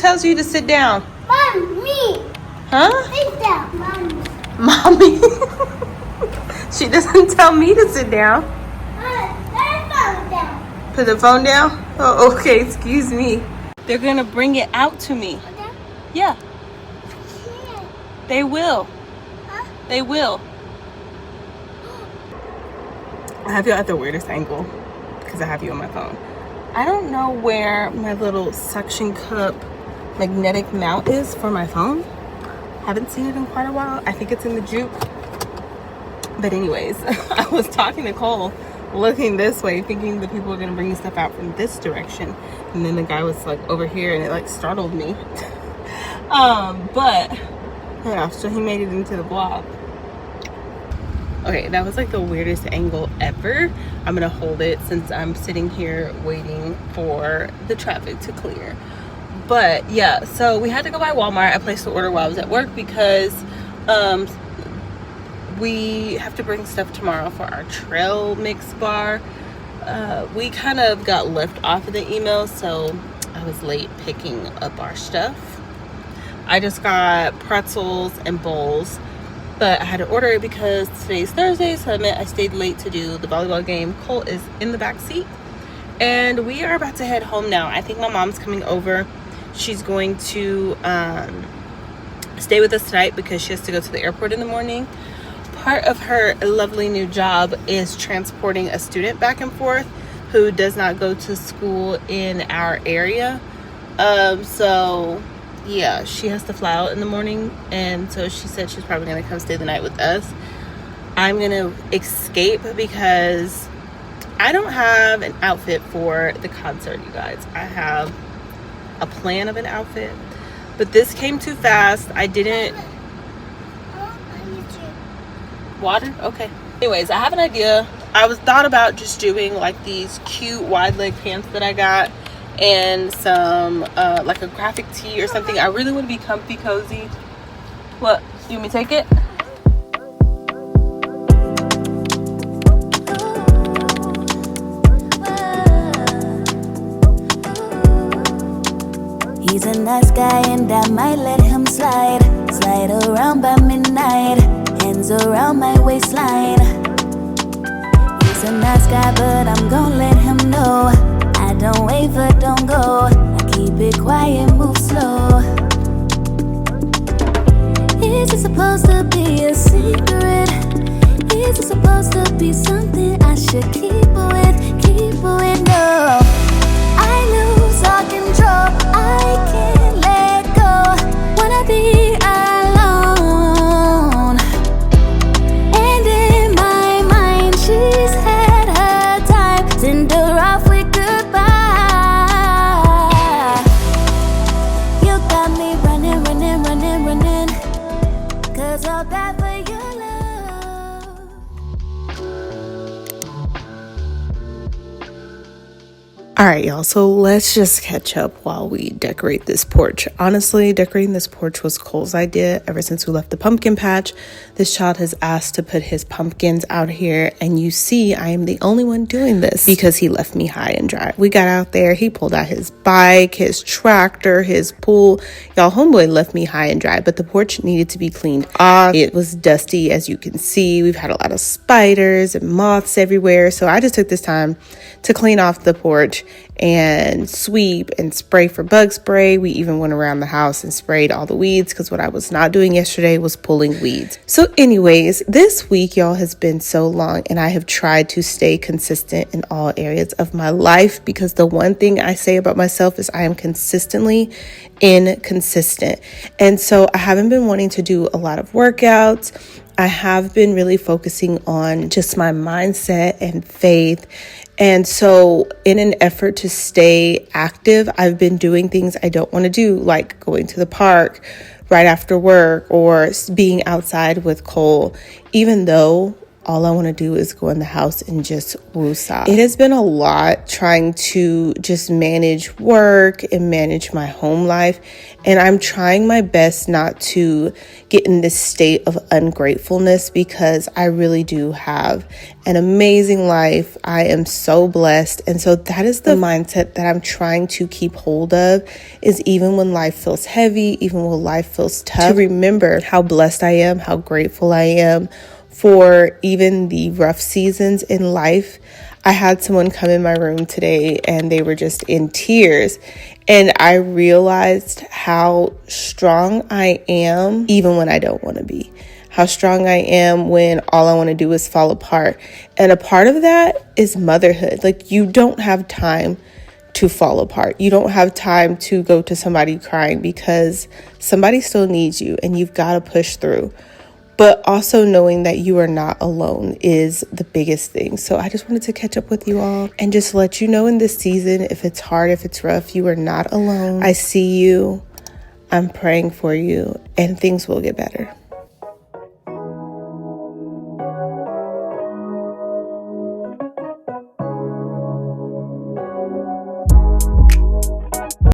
tells you to sit down? Mom, me. Huh? Sit down, Mommy. Mommy. She doesn't tell me to sit down. Put the phone down? Oh, okay, excuse me. They're gonna bring it out to me. Okay. Yeah. They will. Huh? They will. I have you at the weirdest angle because I have you on my phone. I don't know where my little suction cup magnetic mount is for my phone. Haven't seen it in quite a while. I think it's in the juke. But anyways, I was talking to Cole, looking this way, thinking that people were gonna bring stuff out from this direction, and then the guy was like over here, and it like startled me. But yeah, so he made it into the vlog. Okay, that was like the weirdest angle ever. I'm gonna hold it since I'm sitting here waiting for the traffic to clear. But yeah, so we had to go by Walmart. I placed the order while I was at work because we have to bring stuff tomorrow for our trail mix bar. We kind of got left off of the email, so I was late picking up our stuff. I just got pretzels and bowls, but I had to order it because today's Thursday, so it meant I stayed late to do the volleyball game. Cole is in the back seat, and we are about to head home now. I think my mom's coming over. She's going to stay with us tonight because she has to go to the airport in the morning. Part of her lovely new job is transporting a student back and forth who does not go to school in our area. So yeah, she has to fly out in the morning, and so she said she's probably gonna come stay the night with us. I'm gonna escape because I don't have an outfit for the concert, you guys. I have a plan of an outfit, but this came too fast. I didn't. Water? Okay. Anyways, I have an idea. I thought about just doing like these cute wide leg pants that I got and some like a graphic tee or something. I really want to be comfy cozy. What? You want me to take it? He's a nice guy and I might let him slide around by midnight, hands around my waistline. He's a nice guy, but I'm gonna let him know I don't waver, don't go. I keep it quiet, move slow. Is it supposed to be a secret? Is it supposed to be something I should keep with? No, I lose all control. I can't let go. Wanna be alone. And in my mind, she's had her time. Send her off with goodbye. You got me running, running, running, running. 'Cause I'll die for your love. All right, y'all, so let's just catch up while we decorate this porch. Honestly, decorating this porch was Cole's idea ever since we left the pumpkin patch. This child has asked to put his pumpkins out here, and you see I am the only one doing this because he left me high and dry. We got out there, he pulled out his bike, his tractor, his pool. Y'all, homeboy left me high and dry, but the porch needed to be cleaned off. It was dusty, as you can see. We've had a lot of spiders and moths everywhere, so I just took this time to clean off the porch and sweep and spray for bug spray. We even went around the house and sprayed all the weeds because what I was not doing yesterday was pulling weeds. So anyways, this week, y'all, has been so long, and I have tried to stay consistent in all areas of my life because the one thing I say about myself is I am consistently inconsistent. And so I haven't been wanting to do a lot of workouts. I have been really focusing on just my mindset and faith. And so in an effort to stay active, I've been doing things I don't want to do, like going to the park right after work or being outside with Cole, even though all I want to do is go in the house and just woosah. It has been a lot trying to just manage work and manage my home life, and I'm trying my best not to get in this state of ungratefulness because I really do have an amazing life. I am so blessed, and so that is the mindset that I'm trying to keep hold of, is even when life feels heavy, even when life feels tough, to remember how blessed I am, how grateful I am for even the rough seasons in life. I had someone come in my room today and they were just in tears, and I realized how strong I am even when I don't want to be. How strong I am when all I want to do is fall apart. And a part of that is motherhood. Like, you don't have time to fall apart. You don't have time to go to somebody crying, because somebody still needs you and you've got to push through. But also knowing that you are not alone is the biggest thing. So I just wanted to catch up with you all and just let you know, in this season, if it's hard, if it's rough, you are not alone. I see you. I'm praying for you, and things will get better.